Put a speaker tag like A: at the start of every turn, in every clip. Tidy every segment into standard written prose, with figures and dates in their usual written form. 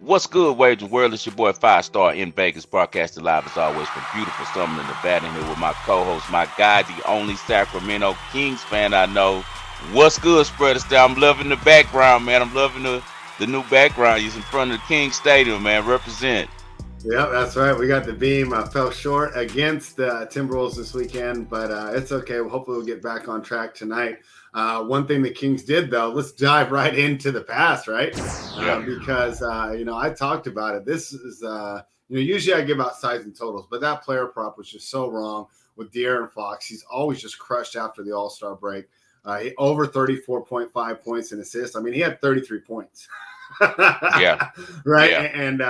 A: What's good, Wagering World? It's your boy Five Star in Vegas, broadcasting live as always from beautiful Summerlin, Nevada, here with my co-host, my guy, the only Sacramento Kings fan I know. What's good, Spread Astaire? I'm loving the background, man. I'm loving the new background. He's in front of the Kings Stadium, man. Represent.
B: Yeah, that's right. We got the beam. Fell short against the Timberwolves this weekend, but it's okay. Hopefully we'll get back on track tonight. One thing the Kings did, though, let's dive right into the past, right? Because, I talked about it. This is, usually I give out sides and totals, but that player prop was just so wrong with De'Aaron Fox. He's always just crushed after the All-Star break. He over 34.5 points and assists. I mean, he had 33 points.
A: Yeah.
B: Right.
A: Yeah.
B: And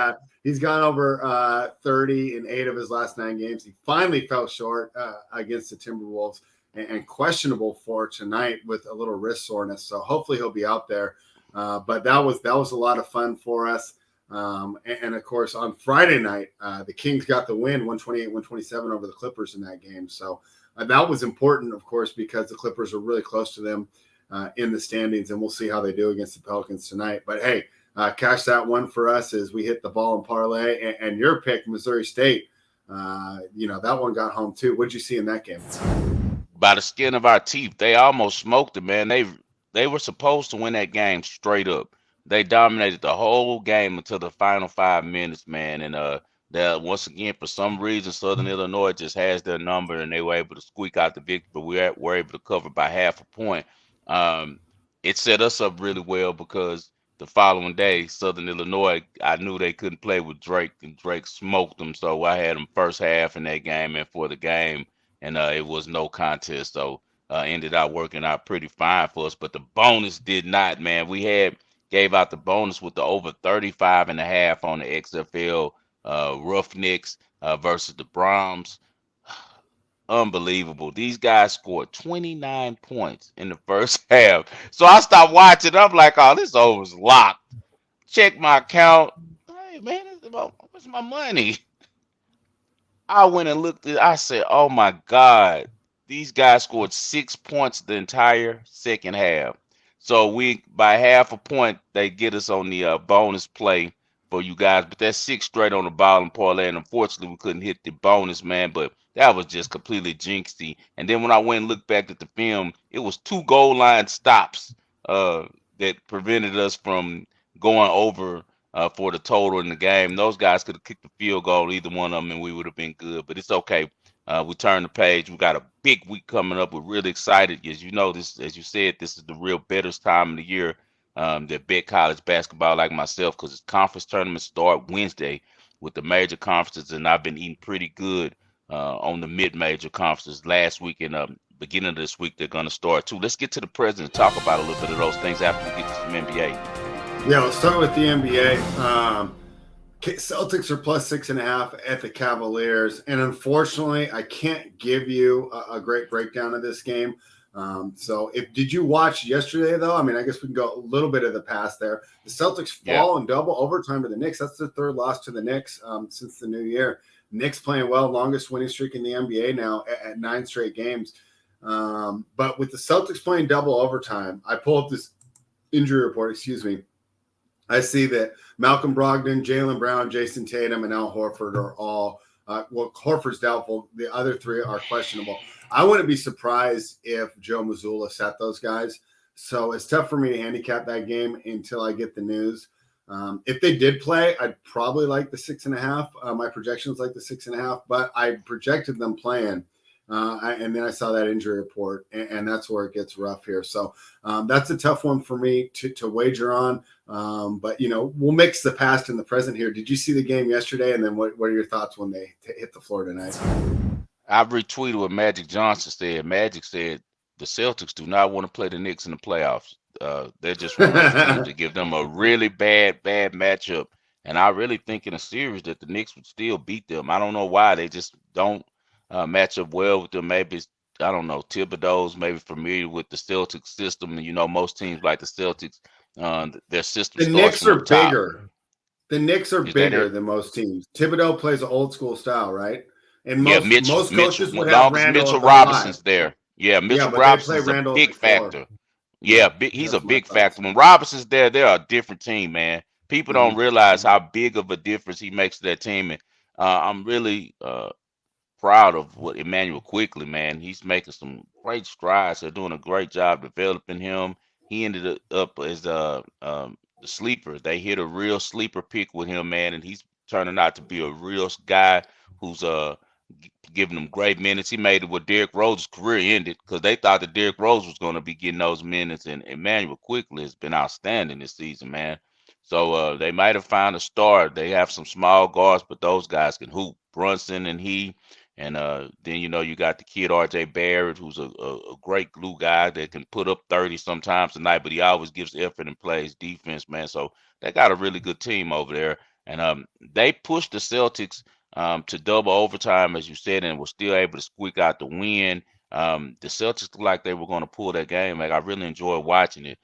B: he's gone over 30 in 8 of his last 9 games. He finally fell short against the Timberwolves and questionable for tonight with a little wrist soreness. So hopefully he'll be out there. But that was a lot of fun for us. And of course, on Friday night, the Kings got the win 128-127 over the Clippers in that game. So that was important, of course, because the Clippers are really close to them in the standings, and we'll see how they do against the Pelicans tonight. But hey, cash that one for us as we hit the Ball and Parlay, and your pick, Missouri State. That one got home too. What did you see in that game?
A: By the skin of our teeth, they almost smoked it, man. They were supposed to win that game straight up. They dominated the whole game until the final 5 minutes, man. And that once again, for some reason, Southern Illinois just has their number, and they were able to squeak out the victory. But we were able to cover by half a point. It set us up really well because the following day, Southern Illinois, I knew they couldn't play with Drake, and Drake smoked them. So I had them first half in that game and for the game, and it was no contest. So ended up working out pretty fine for us. But the bonus did not, man. We gave out the bonus with the over 35.5 on the XFL Roughnecks versus the Browns. Unbelievable. These guys scored 29 points in the first half. So I stopped watching. I'm like, oh, this over's locked. Check my account. Hey, man, what's my money? I went and looked at it. I said, oh, my God. These guys scored 6 points the entire second half. So by half a point, they get us on the bonus play for you guys. But that's 6 straight on the Ball and Parlay. And unfortunately, we couldn't hit the bonus, man. But that was just completely jinxy. And then when I went and looked back at the film, it was 2 goal line stops that prevented us from going over for the total in the game. Those guys could have kicked the field goal, either one of them, and we would have been good. But it's okay. We turned the page. We got a big week coming up. We're really excited. As you know, this, as you said, this is the real bettors time of the year that bet college basketball like myself, because conference tournaments start Wednesday with the major conferences, and I've been eating pretty good on the mid-major conferences. Last week and beginning of this week, they're going to start too. Let's get to the present and talk about a little bit of those things after we get to some NBA.
B: Yeah, let's start with the NBA. Celtics are plus 6.5 at the Cavaliers, and unfortunately, I can't give you a great breakdown of this game. So did you watch yesterday, though? I mean, I guess we can go a little bit of the past there. The Celtics fall in double overtime to the Knicks. That's their 3rd loss to the Knicks since the new year. Knicks playing well, longest winning streak in the NBA now at 9 straight games. But with the Celtics playing double overtime, I pull up this injury report, I see that Malcolm Brogdon, Jaylen Brown, Jason Tatum, and Al Horford are all Horford's doubtful. The other 3 are questionable. I wouldn't be surprised if Joe Mazzulla sat those guys. So it's tough for me to handicap that game until I get the news. If they did play, I'd probably like the 6.5. My projection was like the 6.5, but I projected them playing. And then I saw that injury report, and that's where it gets rough here. So that's a tough one for me to wager on. But, we'll mix the past and the present here. Did you see the game yesterday? And then what are your thoughts when they hit the floor tonight?
A: I retweeted what Magic Johnson said. Magic said the Celtics do not want to play the Knicks in the playoffs. They're just one of those teams to give them a really bad matchup. And I really think in a series that the Knicks would still beat them. I don't know why. They just don't match up well with them. Maybe it's, I don't know, Thibodeau's maybe familiar with the Celtics system. And, most teams like the Celtics, their system
B: the
A: starts
B: Knicks are
A: from the top.
B: bigger. The Knicks are bigger than most teams. Thibodeau plays an old school style, right? And most coaches would have
A: Mitchell Robinson's there. Yeah, Mitchell Robinson's a big factor. Yeah, he's a big factor. When Robinson's there, they're a different team, man. People don't
B: Mhm.
A: realize how big of a difference he makes to that team. And I'm really proud of what Emmanuel Quickly, man. He's making some great strides. They're doing a great job developing him. He ended up as the sleeper. They hit a real sleeper pick with him, man, and he's turning out to be a real guy who's giving them great minutes. He made it where Derrick Rose's career ended because they thought that Derrick Rose was going to be getting those minutes, and Emmanuel Quickly has been outstanding this season, man. So they might have found a star. They have some small guards, but those guys can hoop. Brunson and he. And then you got the kid R.J. Barrett, who's a great glue guy that can put up 30 sometimes tonight, but he always gives effort and plays defense, man. So they got a really good team over there, and they pushed the Celtics to double overtime, as you said, and were still able to squeak out the win. The Celtics looked like they were going to pull that game. Like I really enjoyed watching it.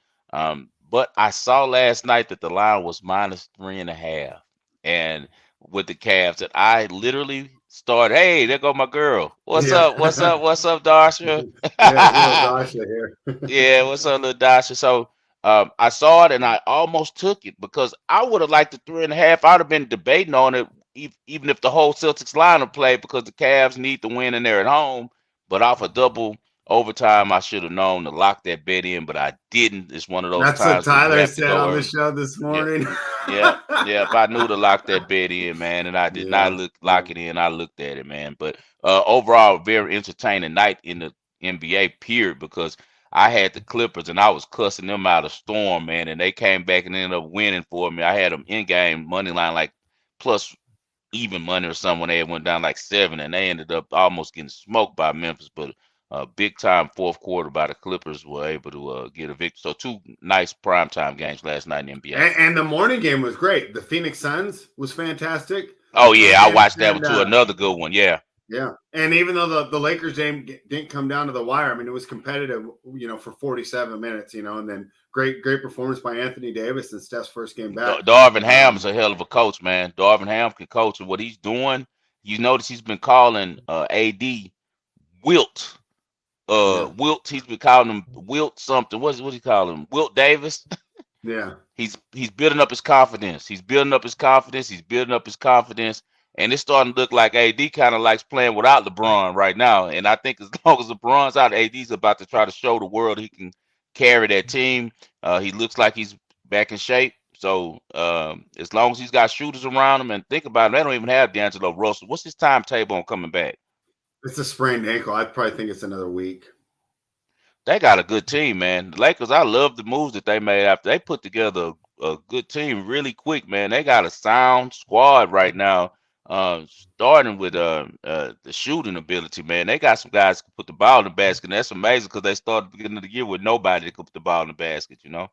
A: But I saw last night that the line was minus 3.5, and with the Cavs that I literally started. Hey, there go my girl. What's
B: Yeah.
A: up? What's up? What's up, Darsha?
B: Yeah, good old Dasha here.
A: Yeah, what's up, little Darsha? So I saw it and I almost took it because I would have liked the 3.5. I'd have been debating on it even if the whole Celtics lineup played because the Cavs need to win and they're at home. But off a double overtime, I should have known to lock that bet in, but I didn't. It's one of those
B: That's what
A: times where you
B: Tyler
A: have to
B: said
A: go
B: on the
A: early.
B: show this
A: Yeah.
B: morning.
A: Yeah, yeah. If I knew to lock that bet in, man, and I did not
B: Yeah.
A: lock it in, I looked at it, man. But overall, very entertaining night in the NBA period because I had the Clippers and I was cussing them out a storm, man, and they came back and ended up winning for me. I had them in game money line like plus even money or something when they went down like 7, and they ended up almost getting smoked by Memphis. But big time fourth quarter by the Clippers were able to get a victory. So two nice primetime games last night in the NBA.
B: And the morning game was great. The Phoenix Suns was fantastic.
A: Oh yeah, I watched that one
B: And
A: too. Another good one. Yeah.
B: yeah. And even though the Lakers game didn't come down to the wire, I mean, it was competitive, for 47 minutes, and then great performance by Anthony Davis in Steph's first game back.
A: Darvin Ham is
B: Um,
A: a hell of a coach, man. Darvin Ham can coach, and what he's doing, you notice he's been calling AD Wilt.
B: yeah.
A: Wilt. He's been calling him Wilt something. What he call him? Wilt Davis.
B: Yeah.
A: He's building up his confidence. He's building up his confidence. He's building up his confidence. And it's starting to look like AD kind of likes playing without LeBron right now. And I think as long as LeBron's out, AD's about to try to show the world he can carry that team. He looks like he's back in shape. So as long as he's got shooters around him, and think about it, they don't even have D'Angelo Russell. What's his timetable on coming back?
B: It's a sprained ankle. I probably think it's another week.
A: They got a good team, man. The Lakers, I love the moves that they made after they put together a good team really quick, man. They got a sound squad right now, starting with the shooting ability, man. They got some guys who can put the ball in the basket, and that's amazing because they started the beginning of the year with nobody that could put the ball in the basket, you know?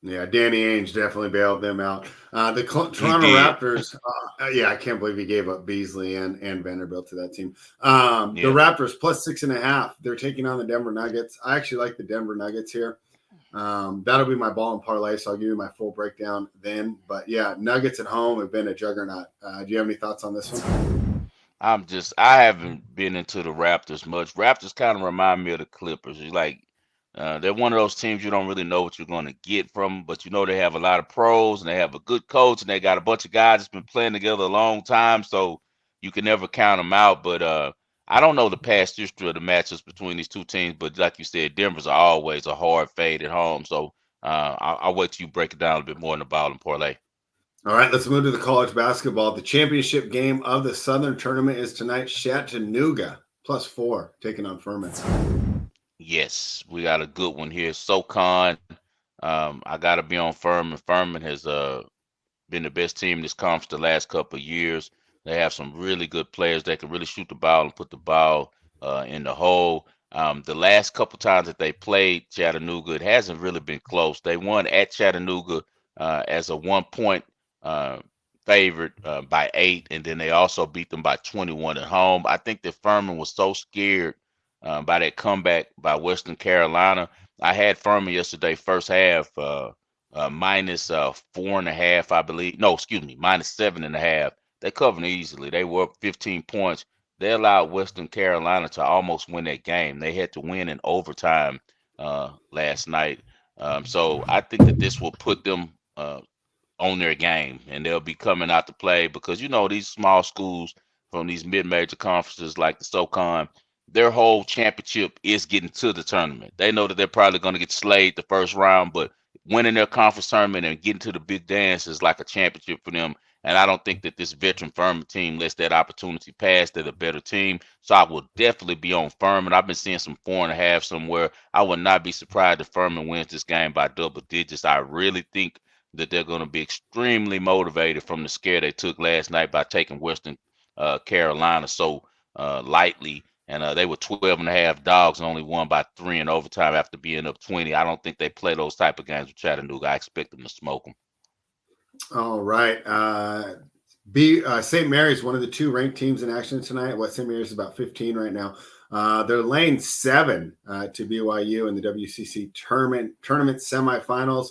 B: Yeah, Danny Ainge definitely bailed them out. The
A: He
B: Toronto
A: did.
B: Raptors, yeah, I can't believe he gave up Beasley and Vanderbilt to that team. The
A: Yeah.
B: Raptors plus 6.5. They're taking on the Denver Nuggets. I actually like the Denver Nuggets here. That'll be my ball and parlay, so I'll give you my full breakdown then. But yeah, Nuggets at home have been a juggernaut. Do you have any thoughts on this one?
A: I haven't been into the Raptors much. Raptors kind of remind me of the Clippers. It's like they're one of those teams you don't really know what you're going to get from, but you know they have a lot of pros and they have a good coach and they got a bunch of guys that's been playing together a long time, so you can never count them out. But I don't know the past history of the matchups between these two teams, but like you said, Denver's always a hard fade at home. So I'll wait till you break it down a bit more in the ball and parlay.
B: All right, let's move to the college basketball. The championship game of the Southern Tournament is tonight. Chattanooga plus 4 taking on Furman.
A: Yes, we got a good one here. SoCon. I got to be on Furman. Furman has been the best team in this conference the last couple of years. They have some really good players that can really shoot the ball and put the ball in the hole. The last couple times that they played Chattanooga, it hasn't really been close. They won at Chattanooga as a 1 point uh, favorite by 8, and then they also beat them by 21 at home. I think that Furman was so scared by that comeback by Western Carolina. I had Furman yesterday, first half. Minus 4.5, I believe. No, excuse me, minus 7.5. They covered easily. They were up 15 points. They allowed Western Carolina to almost win that game. They had to win in overtime last night. So I think that this will put them on their game, and they'll be coming out to play because these small schools from these mid-major conferences like the SoCon, their whole championship is getting to the tournament. They know that they're probably going to get slayed the first round, but winning their conference tournament and getting to the big dance is like a championship for them. And I don't think that this veteran Furman team lets that opportunity pass. They're the better team. So I will definitely be on Furman. I've been seeing some 4.5 somewhere. I would not be surprised if Furman wins this game by double digits. I really think that they're going to be extremely motivated from the scare they took last night by taking Western Carolina so lightly. And they were 12.5 dogs and only won by 3 in overtime after being up 20. I don't think they play those type of games with Chattanooga. I expect them to smoke them.
B: All right. St. Mary's, one of the 2 ranked teams in action tonight. St. Mary's is about 15 right now. They're laying 7 to BYU in the WCC tournament semifinals.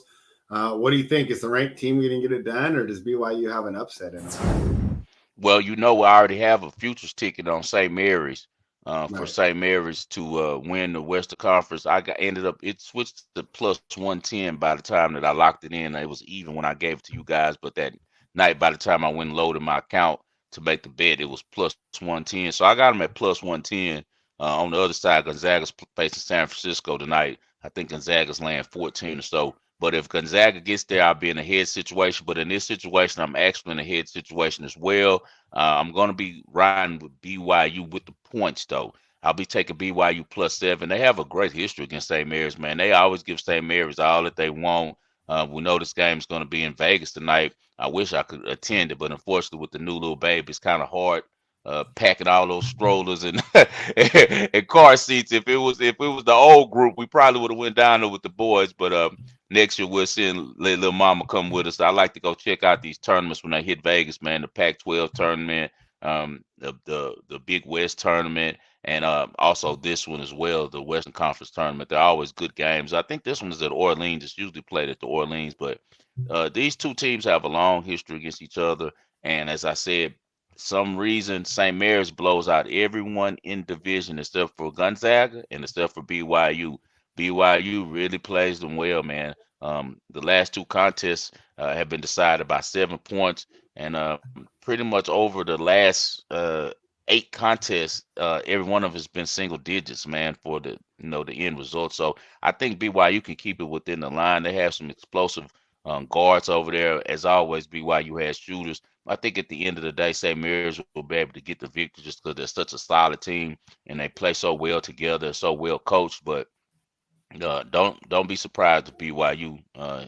B: What do you think? Is the ranked team going to get it done, or does BYU have an upset in it?
A: Well, I already have a futures ticket on St. Mary's for
B: Right.
A: St. Mary's to win the Western Conference. It switched to plus 110 by the time that I locked it in. It was even when I gave it to you guys, but that night, by the time I went and loaded my account to make the bet, it was plus 110. So I got them at plus 110. On the other side, Gonzaga's facing San Francisco tonight. I think Gonzaga's laying 14 or so. But if Gonzaga gets there, I'll be in a head situation. But in this situation, I'm actually in a head situation as well. I'm going to be riding with BYU with the points, though. I'll be taking BYU plus 7. They have a great history against St. Mary's, man. They always give St. Mary's all that they want. We know this game is going to be in Vegas tonight. I wish I could attend it, but unfortunately, with the new little baby, it's kind of hard packing all those strollers and and car seats. If it was the old group, we probably would have went down there with the boys. But next year we'll send little mama come with us. I like to go check out these tournaments when I hit Vegas, man. The Pac-12 tournament, the Big West tournament, and also this one as well, the Western Conference tournament. They're always good games. I think this one is at Orleans. It's usually played at the Orleans, but these 2 teams have a long history against each other. And as I said, some reason St. Mary's blows out everyone in division except for Gonzaga and except for BYU. BYU really plays them well, man. The last 2 contests have been decided by 7 points, and pretty much over the last 8 contests, every one of them has been single digits, man, for the end result. So I think BYU can keep it within the line. They have some explosive guards over there. As always, BYU has shooters. I think at the end of the day, St. Mary's will be able to get the victory just because they're such a solid team and they play so well together, so well coached. But don't be surprised if BYU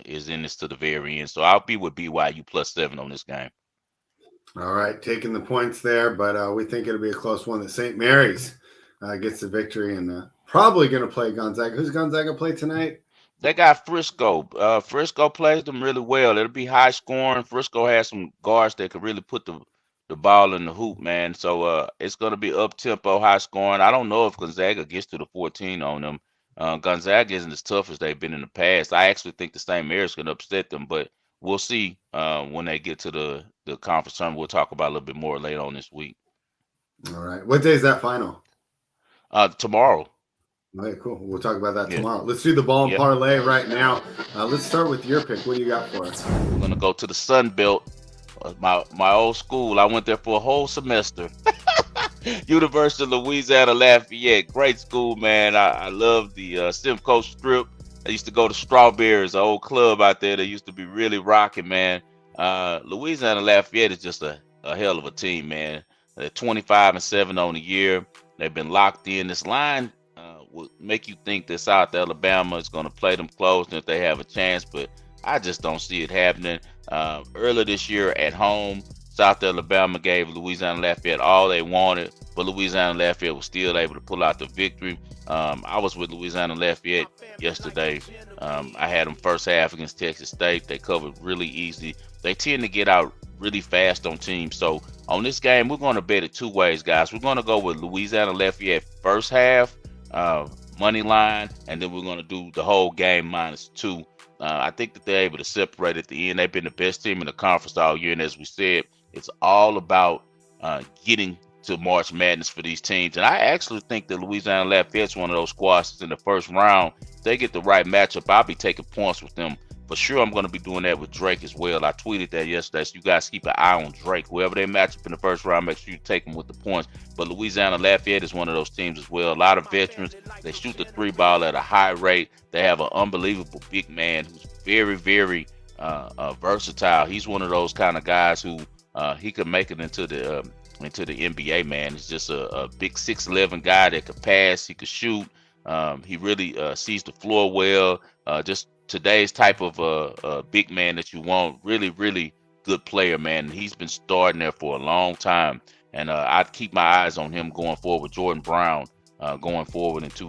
A: is in this to the very end. So I'll be with BYU plus 7 on this game.
B: All right, taking the points there, but we think it'll be a close one. That St. Mary's gets the victory and probably going to play Gonzaga. Who's Gonzaga play tonight?
A: They got Frisco. Frisco plays them really well. It'll be high scoring. Frisco has some guards that can really put the ball in the hoop, man. So it's going to be up tempo, high scoring. I don't know if Gonzaga gets to the 14 on them. Gonzaga isn't as tough as they've been in the past. I actually think the St. Mary's going to upset them, but we'll see when they get to the conference tournament. We'll talk about it a little bit more later on this week.
B: All right. What day is that final?
A: Tomorrow.
B: All right, cool. We'll talk about that tomorrow. Let's do the ball and parlay right now. Let's start with your pick. What do you got for us?
A: We're going to go to the Sun Belt, my old school. I went there for a whole semester. University of Louisiana Lafayette. Great school, man. I love the Simcoe Strip. I used to go to Strawberries, an old club out there that used to be really rocking, man. Louisiana Lafayette is just a hell of a team, man. They're 25-7 on the year. They've been locked in. This line will make you think that South Alabama is going to play them close and if they have a chance, but I just don't see it happening. Earlier this year at home, South Alabama gave Louisiana Lafayette all they wanted, but Louisiana Lafayette was still able to pull out the victory. I was with Louisiana Lafayette yesterday. I had them first half against Texas State. They covered really easy. They tend to get out really fast on teams. So on this game, we're going to bet it 2 ways, guys. We're going to go with Louisiana Lafayette first half, money line, and then we're going to do the whole game -2. I think that they're able to separate at the end. They've been the best team in the conference all year, and as we said, it's all about getting to March Madness for these teams. And I actually think that Louisiana Lafayette's one of those squads in the first round. If they get the right matchup, I'll be taking points with them for sure I'm going to be doing that with Drake as well. I tweeted that yesterday, so you guys keep an eye on Drake. Whoever they match up in the first round, make sure you take them with the points. But Louisiana Lafayette is one of those teams as well. A lot of veterans. They shoot the three ball at a high rate. They have an unbelievable big man who's very, very versatile. He's one of those kind of guys who he could make it into the NBA, man. He's just a big 6'11" guy that could pass. He could shoot. He really sees the floor well. Just today's type of big man that you want. Really, really good player, man. He's been starting there for a long time. And I'd keep my eyes on him going forward. Jordan Brown going forward into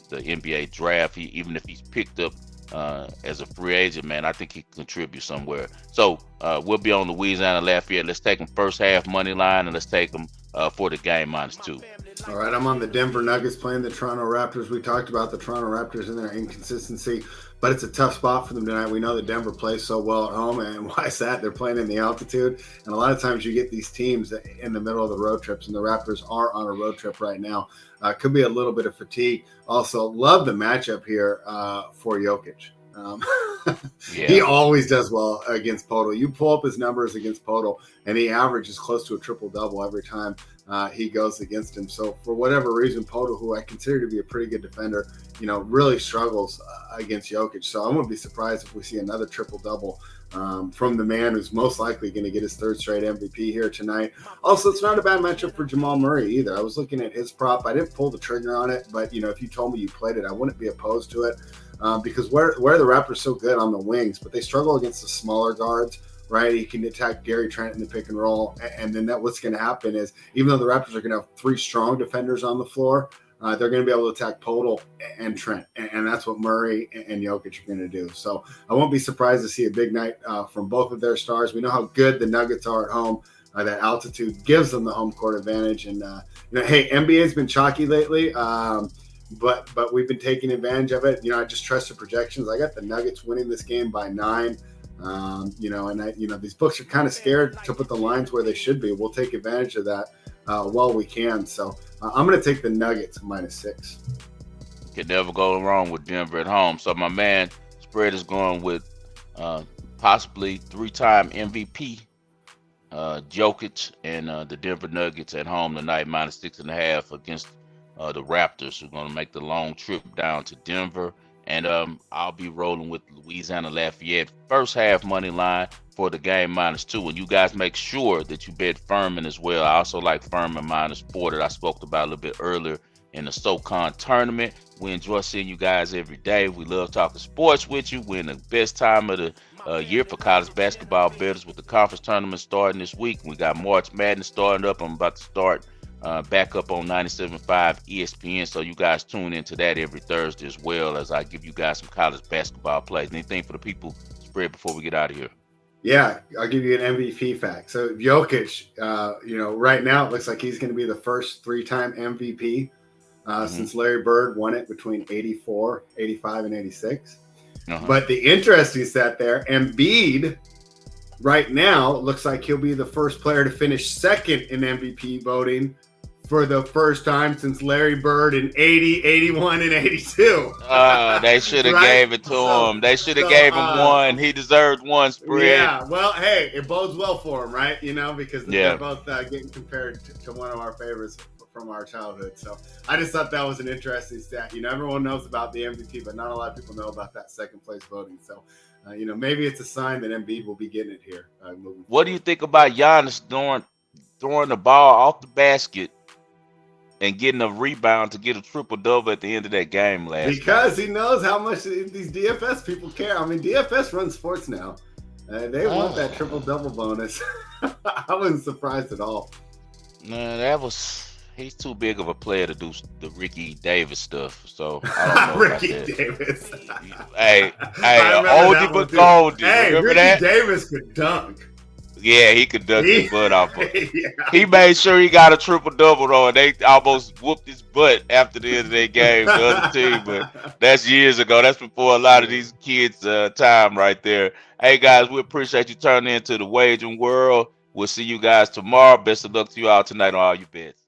A: the NBA draft. Even if he's picked up as a free agent, man, I think he can contribute somewhere. So we'll be on Louisiana Lafayette. Let's take them first half money line, and let's take them for the game -2.
B: All right, I'm on the Denver Nuggets playing the Toronto Raptors. We talked about the Toronto Raptors and their inconsistency, but it's a tough spot for them tonight. We know that Denver plays so well at home, and why is that? They're playing in the altitude, and a lot of times you get these teams in the middle of the road trips, and the Raptors are on a road trip right now. Could be a little bit of fatigue. Also, love the matchup here for Jokic. He always does well against Podol. You pull up his numbers against Podol, and he averages close to a triple-double every time he goes against him. So for whatever reason, Podol, who I consider to be a pretty good defender, really struggles against Jokic. So I wouldn't be surprised if we see another triple-double from the man who's most likely going to get his third straight MVP here tonight. Also, it's not a bad matchup for Jamal Murray either. I was looking at his prop. I didn't pull the trigger on it, but if you told me you played it, I wouldn't be opposed to it. Because where the Raptors so good on the wings, but they struggle against the smaller guards, right? He can attack Gary Trent in the pick and roll, and then what's going to happen is, even though the Raptors are going to have three strong defenders on the floor, they're going to be able to attack Podol and Trent, and that's what Murray and Jokic are going to do. So I won't be surprised to see a big night from both of their stars. We know how good the Nuggets are at home. That altitude gives them the home court advantage, and hey, NBA's been chalky lately. But we've been taking advantage of it. I just trust the projections. I got the Nuggets winning this game by 9. And these books are kind of scared to put the lines where they should be. We'll take advantage of that while we can. So I'm going to take the Nuggets -6.
A: Can never go wrong with Denver at home. So my man Spread is going with possibly 3-time MVP Jokic and the Denver Nuggets at home tonight -6.5 against the Raptors, who are going to make the long trip down to Denver. And I'll be rolling with Louisiana Lafayette first half money line for the game -2. And you guys make sure that you bet Furman as well. I also like Furman -4 that I spoke about a little bit earlier in the SoCon tournament. We enjoy seeing you guys every day. We love talking sports with you. We're in the best time of the year for college basketball bettors with the conference tournament starting this week. We got March Madness starting up. I'm about to start back up on 97.5 ESPN, so you guys tune into that every Thursday as well, as I give you guys some college basketball plays. Anything for the people, Spread, before we get out of here?
B: Yeah, I'll give you an MVP fact. So Jokic, right now it looks like he's going to be the first 3-time MVP since Larry Bird won it between 84, 85, and 86. But the interesting stat there, Embiid right now looks like he'll be the first player to finish second in MVP voting for the first time since Larry Bird in 80, 81, and 82.
A: They should have gave it to him. They should have gave him one. He deserved one, Spread.
B: Yeah, well, hey, it bodes well for him, right? Because they're both getting compared to one of our favorites from our childhood. So I just thought that was an interesting stat. Everyone knows about the MVP, but not a lot of people know about that second place voting. So, maybe it's a sign that Embiid will be getting it here.
A: What do you think about Giannis throwing the ball off the basket and getting a rebound to get a triple-double at the end of that game last night?
B: Because he knows how much these DFS people care. I mean, DFS runs sports now. They want that triple-double bonus. I wasn't surprised at all.
A: No, he's too big of a player to do the Ricky Davis stuff. So I don't know
B: Ricky
A: about that.
B: Davis.
A: hey, oldie but goldie.
B: Hey,
A: remember
B: Ricky
A: that?
B: Davis could dunk.
A: Yeah, he could dunk his butt off. He made sure he got a triple-double, though, and they almost whooped his butt after the end of their game, the other team. But that's years ago. That's before a lot of these kids' time right there. Hey, guys, we appreciate you turning into the wagering world. We'll see you guys tomorrow. Best of luck to you all tonight on all your bets.